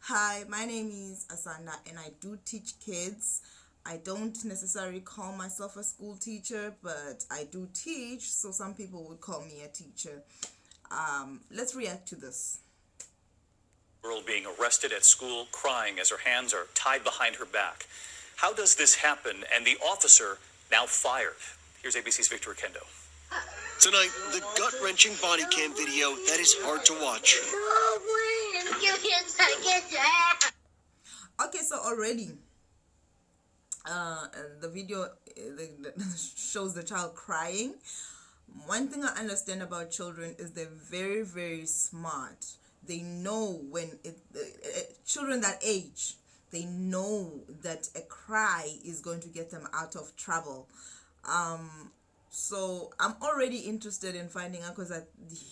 Hi, my name is Asanda and I do teach kids. I don't necessarily call myself a school teacher, but I do teach, so some people would call me a teacher. Let's react to this. Girl being arrested at school, crying as her hands are tied behind her back. How does this happen? And the officer now fired. Here's ABC's Victor Kendo. Tonight, the gut-wrenching body cam video that is hard to watch. Okay, so already, the video shows the child crying. One thing I understand about children is they're very, very smart. They know when children that age, they know that a cry is going to get them out of trouble. So I'm already interested in finding out, because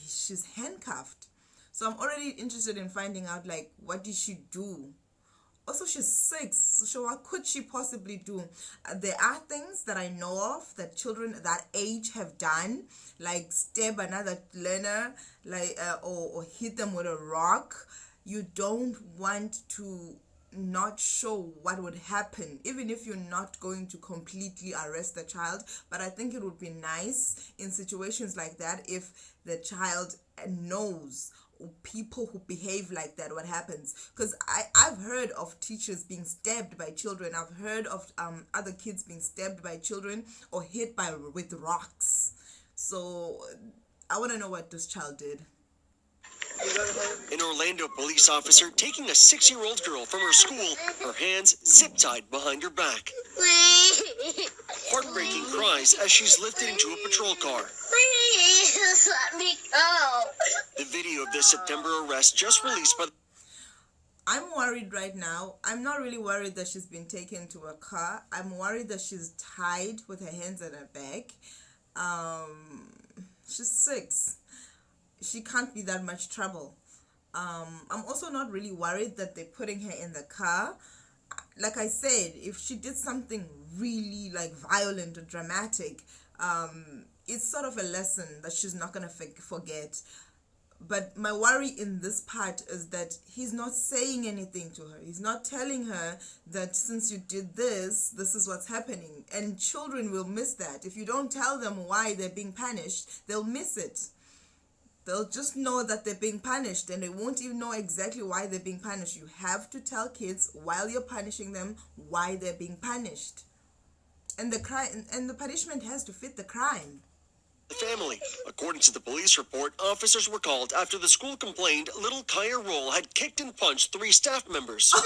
she's handcuffed. So I'm already interested in finding out, like, what did she do? Also, she's 6, so what could she possibly do? There are things that I know of that children that age have done, like stab another learner, like or hit them with a rock. You don't want to not show what would happen, even if you're not going to completely arrest the child. But I think it would be nice in situations like that if the child knows people who behave like that, what happens. Because I've heard of teachers being stabbed by children. I've heard of other kids being stabbed by children or hit with rocks. So I want to know what this child did. An Orlando police officer taking a 6-year-old girl from her school, her hands zip-tied behind her back. Heartbreaking cries as she's lifted into a patrol car. Please let me go. The video of this September arrest just released by... I'm worried right now. I'm not really worried that she's been taken to a car. I'm worried that she's tied with her hands at her back. She's 6. She can't be that much trouble. I'm also not really worried that they're putting her in the car. Like I said, if she did something really like violent or dramatic, it's sort of a lesson that she's not gonna forget. But my worry in this part is that he's not saying anything to her. He's not telling her that since you did this, this is what's happening. And children will miss that. If you don't tell them why they're being punished, they'll miss it. They'll just know that they're being punished, and they won't even know exactly why they're being punished. You have to tell kids while you're punishing them why they're being punished. And the punishment has to fit the crime. The family. According to the police report, officers were called after the school complained little Kaya Roll had kicked and punched 3 staff members. No!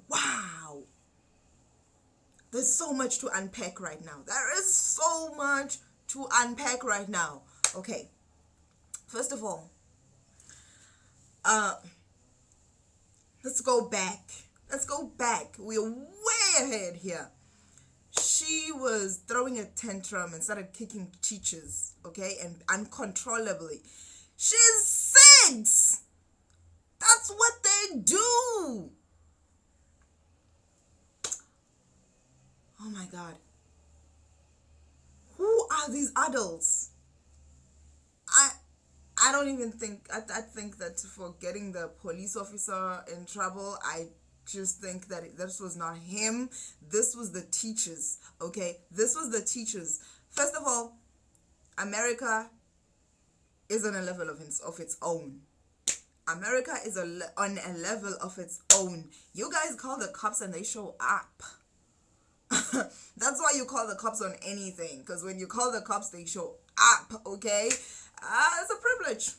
Wow. There's so much to unpack right now. There is so much to unpack right now. Okay. First of all, let's go back. Let's go back. We're way ahead here. She was throwing a tantrum and started kicking teachers, okay, and uncontrollably. She's 6. That's what they do. Oh my God. Who are these adults? I don't even think, I think that for getting the police officer in trouble, I just think that this was not him. This was the teachers, okay? This was the teachers. First of all, America is on a level of its own. America is on a level of its own. You guys call the cops and they show up. That's why you call the cops on anything, because when you call the cops, they show up, okay? It's a privilege.